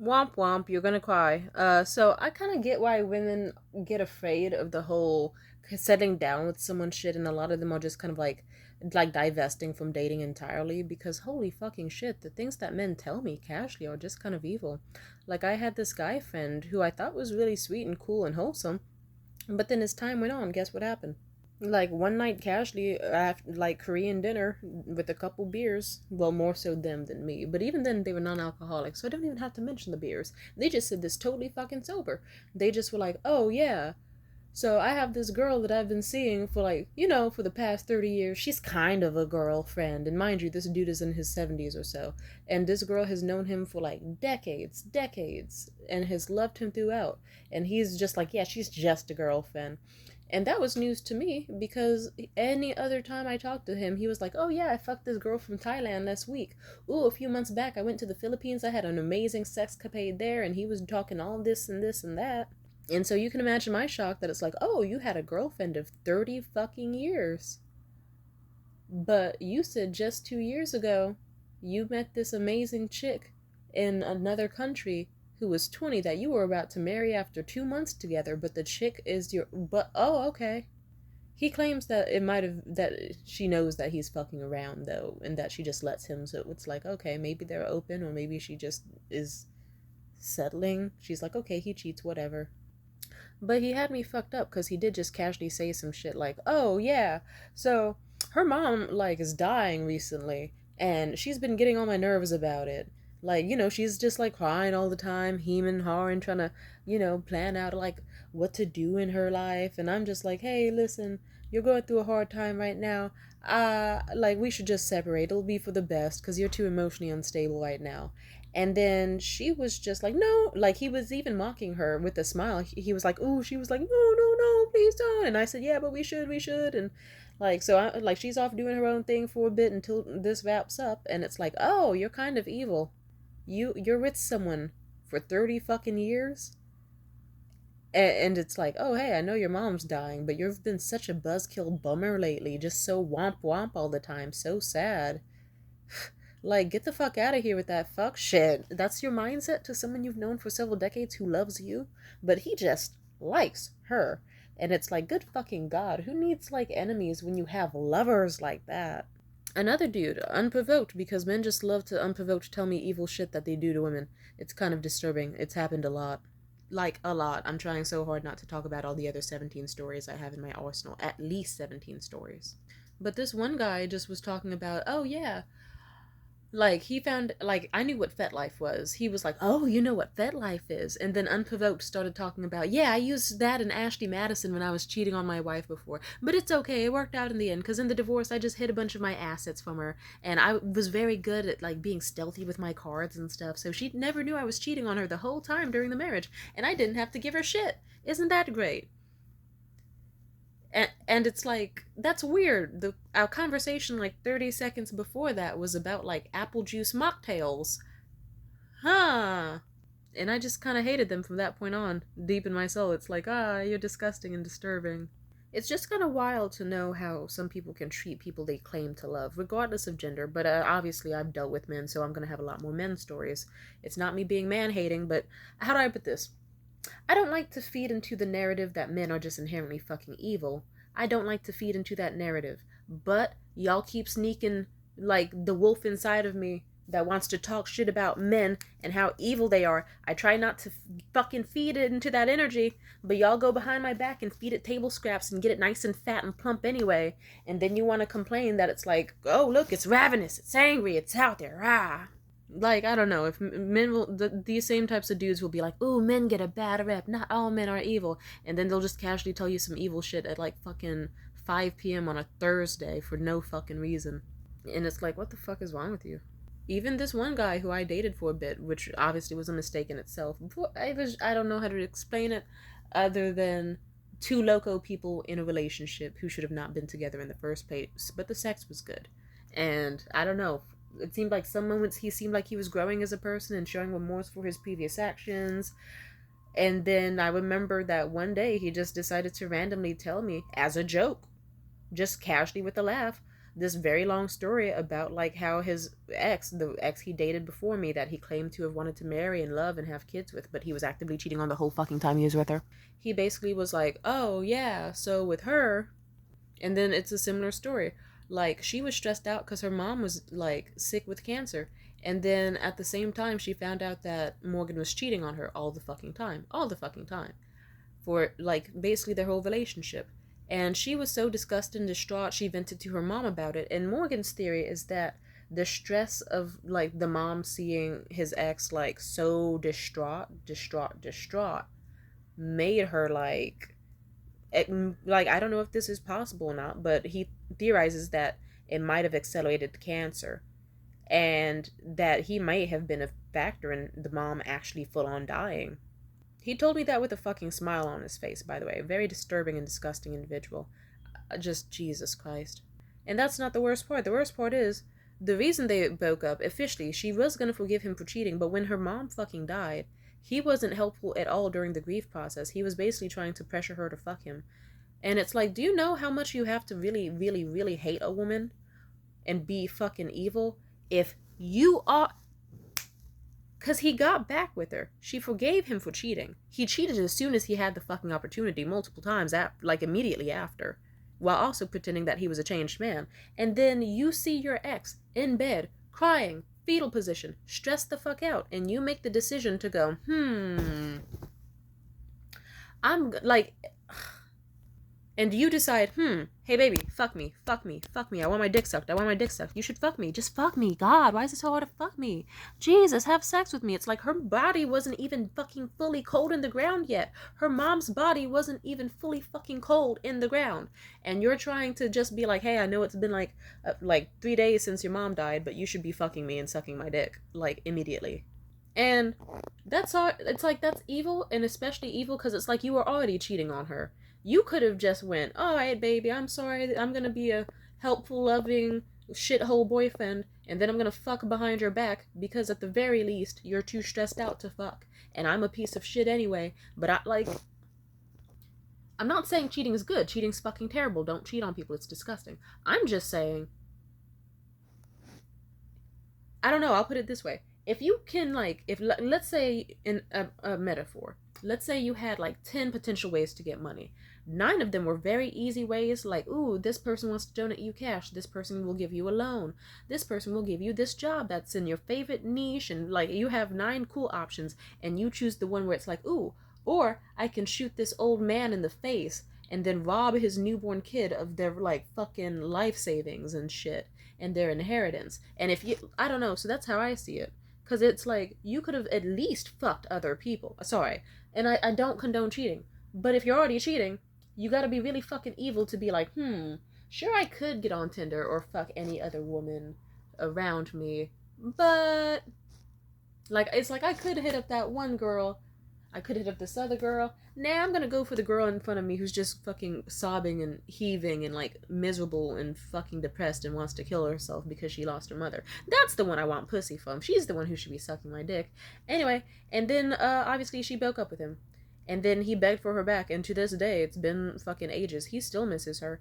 Womp womp, you're gonna cry. So I kind of get why women get afraid of the whole settling down with someone shit, and a lot of them are just kind of like divesting from dating entirely because holy fucking shit, the things that men tell me casually are just kind of evil. Like I had this guy friend who I thought was really sweet and cool and wholesome, but then as time went on, guess what happened? Like one night casually after like Korean dinner with a couple beers. Well, more so them than me. But even then they were non-alcoholic, so I don't even have to mention the beers. They just said this totally fucking sober. They just were like, "Oh yeah. So I have this girl that I've been seeing for for the past 30 years. She's kind of a girlfriend. And mind you, this dude is in his 70s or so. And this girl has known him for like decades, and has loved him throughout. And he's just like, yeah, she's just a girlfriend. And that was news to me because any other time I talked to him, he was like, "Oh yeah, I fucked this girl from Thailand last week. Ooh, a few months back I went to the Philippines. I had an amazing sexcapade there." And he was talking all this and this and that. And so you can imagine my shock that it's like, "Oh, you had a girlfriend of 30 fucking years. But you said just 2 years ago you met this amazing chick in another country who was 20 that you were about to marry after 2 months together, but the chick is your. But, oh, okay." He claims that that she knows that he's fucking around, though, and that she just lets him, so it's like, okay, maybe they're open, or maybe she just is settling. She's like, okay, he cheats, whatever. But he had me fucked up because he did just casually say some shit like, "Oh yeah, so her mom like is dying recently, and she's been getting on my nerves about it. Like, she's just like crying all the time, hemming and hawing, trying to, plan out like what to do in her life." And I'm just like, "Hey, listen, you're going through a hard time right now. Like we should just separate. It'll be for the best because you're too emotionally unstable right now." And then she was just like, "No," like he was even mocking her with a smile. He was like, "Ooh," she was like, "No, no, no, please don't." And I said, "Yeah, but we should." And like, so like she's off doing her own thing for a bit until this wraps up. And it's like, "Oh, you're kind of evil. You're with someone for 30 fucking years." And it's like, "Oh, hey, I know your mom's dying, but you've been such a buzzkill bummer lately. Just so womp womp all the time. So sad." Like, get the fuck out of here with that fuck shit. That's your mindset to someone you've known for several decades who loves you, but he just likes her. And it's like, good fucking God, who needs like enemies when you have lovers like that? Another dude, unprovoked, because men just love to unprovoked tell me evil shit that they do to women. It's kind of disturbing. It's happened a lot. Like, a lot. I'm trying so hard not to talk about all the other 17 stories I have in my arsenal. At least 17 stories. But this one guy just was talking about, "Oh yeah, like he found like I knew what FetLife was." He was like, "Oh, you know what FetLife is?" And then unprovoked started talking about, "Yeah, I used that in Ashley Madison when I was cheating on my wife before. But it's okay, it worked out in the end, because in the divorce I just hid a bunch of my assets from her, and I was very good at like being stealthy with my cards and stuff, so she never knew I was cheating on her the whole time during the marriage, and I didn't have to give her shit. Isn't that great?" And it's like, that's weird. Our conversation like 30 seconds before that was about like apple juice mocktails. Huh. And I just kind of hated them from that point on. Deep in my soul, it's like, you're disgusting and disturbing. It's just kind of wild to know how some people can treat people they claim to love, regardless of gender. But obviously, I've dealt with men, so I'm going to have a lot more men stories. It's not me being man hating, but how do I put this? I don't like to feed into the narrative that men are just inherently fucking evil. I don't like to feed into that narrative. But y'all keep sneaking like the wolf inside of me that wants to talk shit about men and how evil they are. I try not to fucking feed it into that energy, but y'all go behind my back and feed it table scraps and get it nice and fat and plump anyway. And then you want to complain that it's like, "Oh, look, it's ravenous, it's angry, it's out there, ah." Like, I don't know if men will these same types of dudes will be like, "Oh, men get a bad rep, not all men are evil," and then they'll just casually tell you some evil shit at like fucking 5 p.m. on a Thursday for no fucking reason. And it's like, what the fuck is wrong with you? Even this one guy who I dated for a bit, which obviously was a mistake in itself. I don't know how to explain it other than two loco people in a relationship who should have not been together in the first place, but the sex was good. And I don't know, it seemed like some moments he seemed like he was growing as a person and showing remorse for his previous actions. And then I remember that one day he just decided to randomly tell me, as a joke, just casually with a laugh, this very long story about like how his ex, the ex he dated before me, that he claimed to have wanted to marry and love and have kids with, but he was actively cheating on the whole fucking time he was with her. He basically was like, oh yeah, so with her, and then it's a similar story. Like, she was stressed out because her mom was like sick with cancer. And then at the same time, she found out that Morgan was cheating on her all the fucking time. All the fucking time. For like basically their whole relationship. And she was so disgusted and distraught, she vented to her mom about it. And Morgan's theory is that the stress of like the mom seeing his ex like so distraught made her like I don't know if this is possible or not, but he theorizes that it might have accelerated the cancer, and that he might have been a factor in the mom actually full on dying. He told me that with a fucking smile on his face, by the way. Very disturbing and disgusting individual. Just Jesus Christ. And that's not the worst part. The worst part is the reason they broke up, officially, she was gonna forgive him for cheating, but when her mom fucking died, he wasn't helpful at all during the grief process. He was basically trying to pressure her to fuck him. And it's like, do you know how much you have to really, really, really hate a woman and be fucking evil if you are. Because he got back with her. She forgave him for cheating. He cheated as soon as he had the fucking opportunity, multiple times, like immediately after, while also pretending that he was a changed man. And then you see your ex in bed, crying, fetal position, stressed the fuck out, and you make the decision to go, I'm like, and you decide, hey baby, fuck me, I want my dick sucked, you should fuck me, just fuck me, God, why is it so hard to fuck me? Jesus, have sex with me. It's like her body wasn't even fucking fully cold in the ground yet. Her mom's body wasn't even fully fucking cold in the ground. And you're trying to just be like, hey, I know it's been like 3 days since your mom died, but you should be fucking me and sucking my dick, like, immediately. And that's all. It's like, that's evil, and especially evil because it's like you were already cheating on her. You could have just went, all right, baby, I'm sorry, I'm gonna be a helpful, loving, shithole boyfriend, and then I'm gonna fuck behind your back because at the very least you're too stressed out to fuck, and I'm a piece of shit anyway. But I'm not saying cheating is good. Cheating's fucking terrible. Don't cheat on people. It's disgusting. I'm just saying, I don't know. I'll put it this way: if you can, like, if let's say in a metaphor, let's say you had like 10 potential ways to get money. 9 of them were very easy ways, like, ooh, this person wants to donate you cash, this person will give you a loan, this person will give you this job that's in your favorite niche, and like you have 9 cool options, and you choose the one where it's like, ooh, or I can shoot this old man in the face and then rob his newborn kid of their like fucking life savings and shit and their inheritance. And if you, I don't know, so that's how I see it. Because it's like, you could have at least fucked other people. Sorry. And I don't condone cheating. But if you're already cheating, you gotta be really fucking evil to be like, sure, I could get on Tinder or fuck any other woman around me. But, like, it's like I could hit up that one girl. I could hit up this other girl. Nah, I'm gonna go for the girl in front of me who's just fucking sobbing and heaving and like miserable and fucking depressed and wants to kill herself because she lost her mother. That's the one I want pussy from. She's the one who should be sucking my dick. Anyway, and then obviously she broke up with him. And then he begged for her back, and to this day, it's been fucking ages, he still misses her.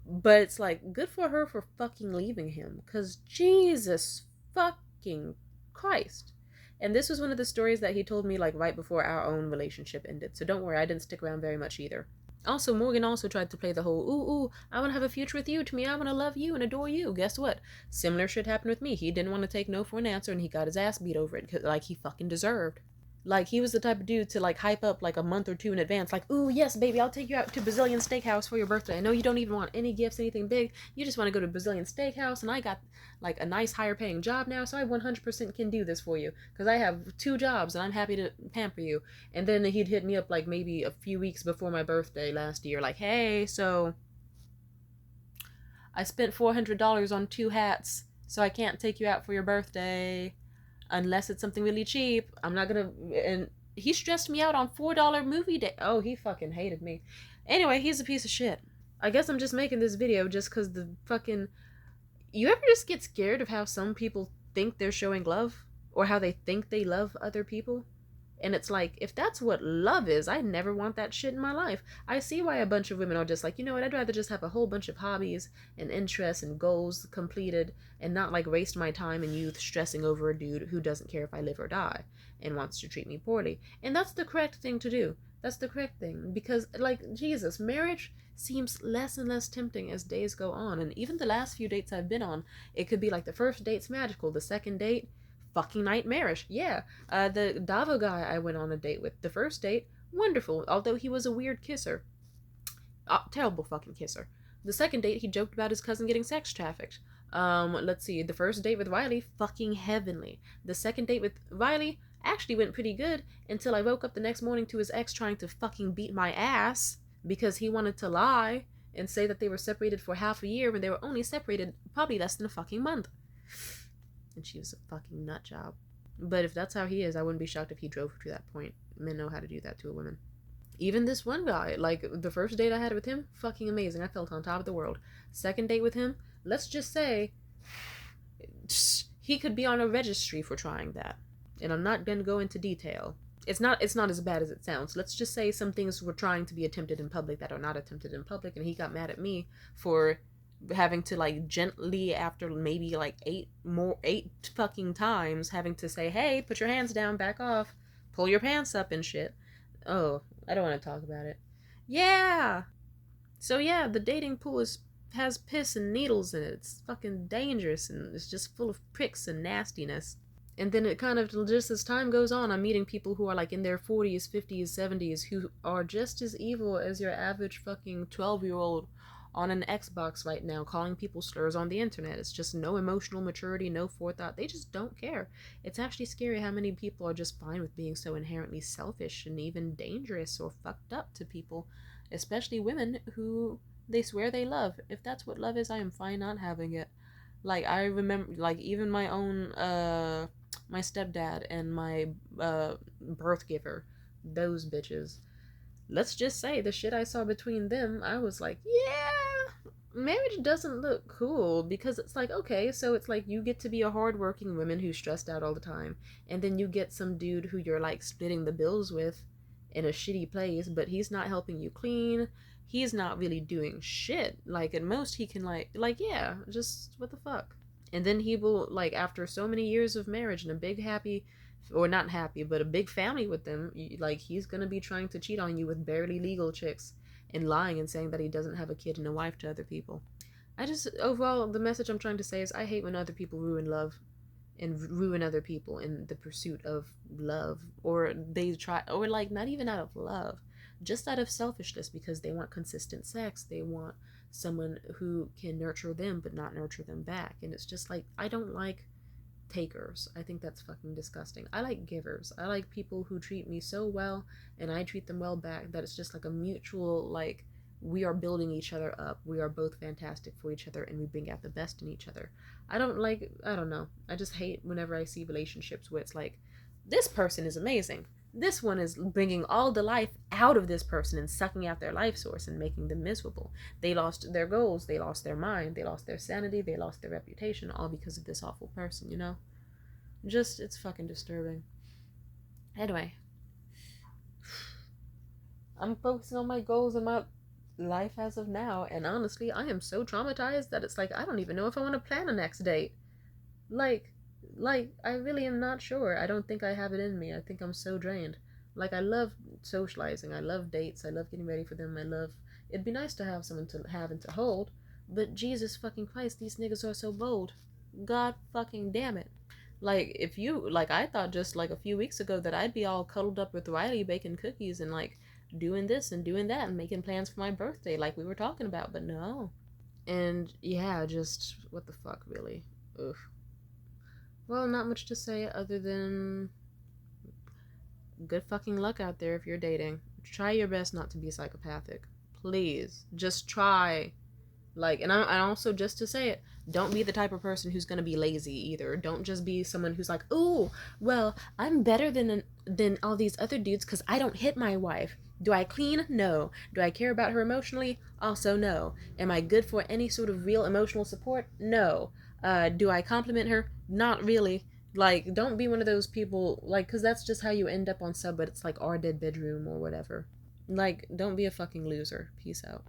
But it's like, good for her for fucking leaving him. Because Jesus fucking Christ. And this was one of the stories that he told me like right before our own relationship ended. So don't worry, I didn't stick around very much either. Also, Morgan also tried to play the whole, ooh, I want to have a future with you. To me, I want to love you and adore you. Guess what? Similar shit happened with me. He didn't want to take no for an answer, and he got his ass beat over it, like he fucking deserved. Like, he was the type of dude to, like, hype up, like, a month or 2 in advance. Like, ooh, yes, baby, I'll take you out to Brazilian Steakhouse for your birthday. I know you don't even want any gifts, anything big. You just want to go to Brazilian Steakhouse, and I got, like, a nice higher-paying job now, so I 100% can do this for you. Because I have 2 jobs, and I'm happy to pamper you. And then he'd hit me up, like, maybe a few weeks before my birthday last year. Like, hey, so I spent $400 on 2 hats, so I can't take you out for your birthday. Unless it's something really cheap. I'm not gonna. And he stressed me out on $4 movie day. Oh, he fucking hated me. Anyway, he's a piece of shit. I guess I'm just making this video just because the fucking. You ever just get scared of how some people think they're showing love? Or how they think they love other people? And it's like, if that's what love is, I never want that shit in my life. I see why a bunch of women are just like, you know what, I'd rather just have a whole bunch of hobbies and interests and goals completed and not like waste my time and youth stressing over a dude who doesn't care if I live or die and wants to treat me poorly. And that's the correct thing to do. That's the correct thing. Because, like, Jesus, marriage seems less and less tempting as days go on. And even the last few dates I've been on, it could be like the first date's magical, the second date, fucking nightmarish. Yeah, the Davo guy I went on a date with, the first date, wonderful, although he was a weird kisser. Terrible fucking kisser. The second date, he joked about his cousin getting sex trafficked. Let's see. The first date with Riley, fucking heavenly. The second date with Riley actually went pretty good until I woke up the next morning to his ex trying to fucking beat my ass because he wanted to lie and say that they were separated for half a year when they were only separated probably less than a fucking month. And she was a fucking nut job. But if that's how he is, I wouldn't be shocked if he drove her to that point. Men know how to do that to a woman. Even this one guy, like the first date I had with him, fucking amazing. I felt on top of the world. Second date with him, let's just say he could be on a registry for trying that. And I'm not going to go into detail. It's not as bad as it sounds. Let's just say some things were trying to be attempted in public that are not attempted in public, and he got mad at me for having to like gently, after maybe like eight fucking times, having to say, hey, put your hands down, back off, pull your pants up and shit. Oh, I don't want to talk about it. Yeah. So yeah, the dating pool has piss and needles in it. It's fucking dangerous and it's just full of pricks and nastiness. And then it kind of, just as time goes on, I'm meeting people who are like in their 40s, 50s, 70s who are just as evil as your average fucking 12-year-old on an Xbox right now, calling people slurs on the internet. It's just no emotional maturity, no forethought. They just don't care. It's actually scary how many people are just fine with being so inherently selfish and even dangerous or fucked up to people, especially women who they swear they love. If that's what love is, I am fine not having it. Like, I remember, like, even my own, my stepdad and my, birth giver, those bitches, let's just say the shit I saw between them, I was like, yeah, marriage doesn't look cool, because it's like, okay, so it's like you get to be a hardworking woman who's stressed out all the time, and then you get some dude who you're like splitting the bills with in a shitty place, but he's not helping you clean. He's not really doing shit. Like, at most he can yeah, just what the fuck. And then he will, like, after so many years of marriage and a big happy, or not happy, but a big family with them, like, he's gonna be trying to cheat on you with barely legal chicks and lying and saying that he doesn't have a kid and a wife to other people. I just, overall, the message I'm trying to say is I hate when other people ruin love and ruin other people in the pursuit of love, or they try, or like not even out of love, just out of selfishness, because they want consistent sex, they want someone who can nurture them but not nurture them back. And it's just like, I don't like takers. I think that's fucking disgusting. I like givers. I like people who treat me so well and I treat them well back, that it's just like a mutual, like, we are building each other up. We are both fantastic for each other and we bring out the best in each other. I don't know. I just hate whenever I see relationships where it's like, this person is amazing. This one is bringing all the life out of this person and sucking out their life source and making them miserable. They lost their goals, they lost their mind, they lost their sanity, they lost their reputation, all because of this awful person, you know? Just, it's fucking disturbing. Anyway, I'm focusing on my goals and my life as of now, and honestly, I am so traumatized that it's like, I don't even know if I want to plan a next date. Like, I really am not sure. I don't think I have it in me. I think I'm so drained. Like, I love socializing. I love dates. I love getting ready for them. It'd be nice to have someone to have and to hold, but Jesus fucking Christ, these niggas are so bold. God fucking damn it. Like, if you, like, I thought just like a few weeks ago that I'd be all cuddled up with Riley baking cookies and like doing this and doing that and making plans for my birthday like we were talking about, but no. And yeah, just what the fuck, really. Ugh. Well, not much to say other than good fucking luck out there if you're dating. Try your best not to be psychopathic. Please. Just try. Like, and I also, just to say it, don't be the type of person who's gonna be lazy either. Don't just be someone who's like, oh, well, I'm better than all these other dudes because I don't hit my wife. Do I clean? No. Do I care about her emotionally? Also, no. Am I good for any sort of real emotional support? No. Do I compliment her? Not really. Like, don't be one of those people, like, because that's just how you end up on Sub, but it's like our dead bedroom or whatever. Like, don't be a fucking loser. Peace out.